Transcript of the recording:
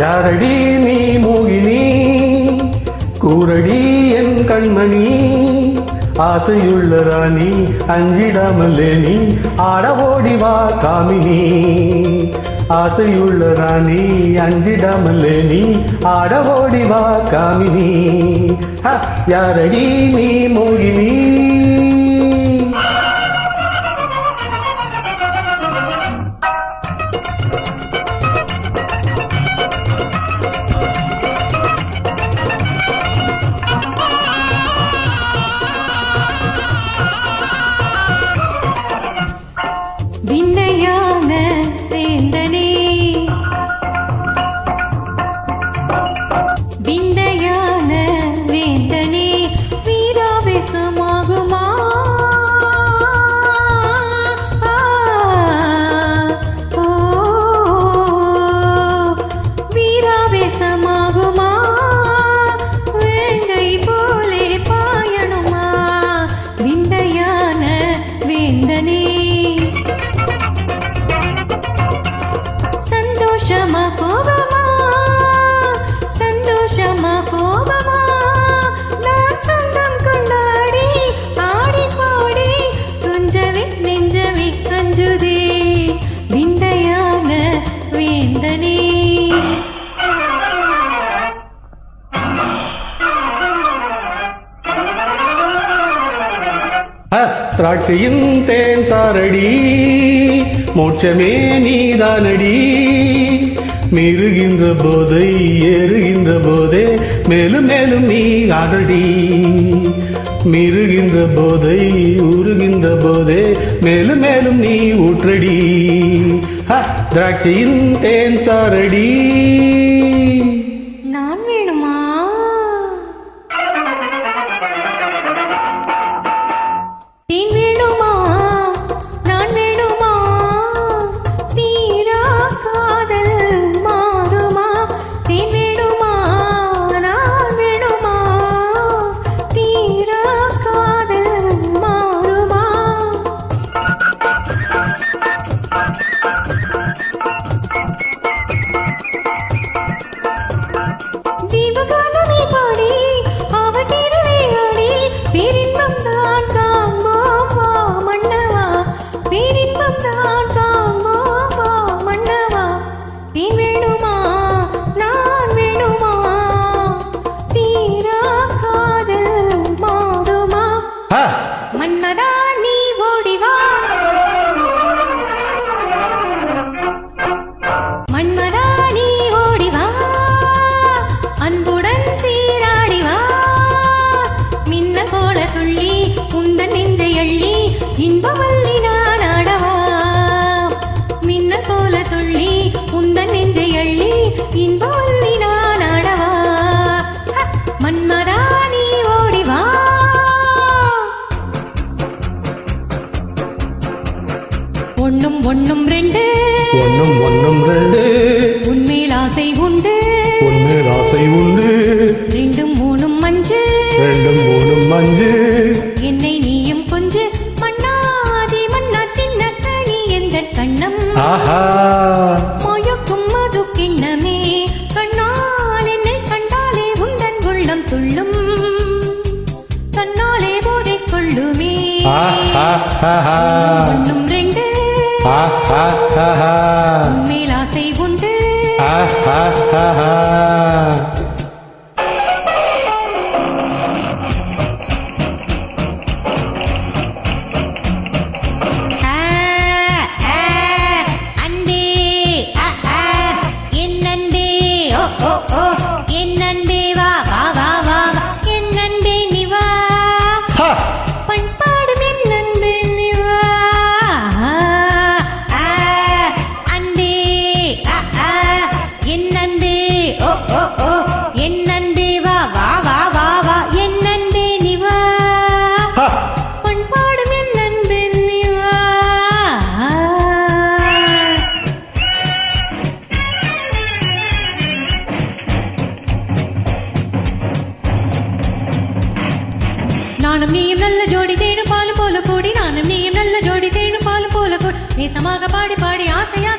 யாரடி நீ மோகினி கூரடி என் கண்மணி ஆசையுள்ள ராணி அஞ்சிடாமல்லே நீ ஆட ஓடிவா காமினி ஆசையுள்ள ராணி அஞ்சிடாமல்லே நீ ஆட ஓடிவா காமினி யாரடி நீ மோகினி விண்ணையான வேந்தனே விண்ணையான வேந்தனே வீராவேசமாகுமா வீராவேசமாகுமா வேங்கை போலே பாயணுமா விண்ணையான வேந்தனே சந்தோஷமா கோபமா சந்தோஷமா கோபமா நான் சொந்தம் கொண்டாடி ஆடி பாடி துஞ்சவே நெஞ்சவே அஞ்சுதே விந்தையான வேந்தனே திராட்சையின் தேன் சாரடி மோட்சமே நீதானடி மீறுகின்ற போதை ஏறுகின்ற போதே மேலும் மேலும் நீ ஆடடி மீறுகின்ற போதை ஊறுகின்ற போதே மேலும் மேலும் நீ ஊற்றடி திராட்சையின் தேன் சாரடி நான் வேணுமா தேன் வேணுமா நான் வேணுமா தீரா காதல் மாறுமா தேன் வேணுமா நான் வேணுமா தீரா காதல் மாறுமா தீபகாலமே பாடி அவள் திருவே ஆடி பேரின்பம் தான் காண்போம் வா மன்னவா பேரின்பம் தான் காண்போம் வா மன்னவா தேன் வேணுமா நான் வேணுமா தீரா காதல் மாறுமா மன்மதா நீ ஓடிவா மன்மதா நீ ஓடிவா அன்புடன் சீராடிவா மின்ன போல துள்ளி உந்தன் நெஞ்சை அள்ளி இன்பவல்லி நான் ஆடவா மின்ன போல துள்ளி உந்தன் நெஞ்சை அள்ளி இன்பவல்லி நான் ஆடவா மன்மதா நீ ஓடிவா ஒண்ணும் ஒண்ணும் ரெண்டு ஒன்னும் ஒன்னும் ரெண்டு உன்மேல் ஆசை உண்டு உன்மேல் ஆசை உண்டு ரெண்டும் மூணும் மஞ்சு ரெண்டும் மூணும் மஞ்சு என்னை நீயும் கொஞ்சு மன்னாதி மன்னா சின்ன கனி எந்த கண்ணம் ஆஹா மயக்கும் மது கிண்ணமே கண்ணால் என்னை கண்டாலே உந்தன் உள்ளம் துள்ளும் தன்னாலே போதை கொள்ளுமே ஒண்ணும் ரெண்டு உன்மேல் ஆசை உண்டு அண்டே என்னண்டே ஓ ஓ ஓ என்னண்டே வா வா வா வா என்னண்டே நீ வா பண்பாடும் என்னண்டே நீ வா நேசமாக பாடி பாடி ஆசையாக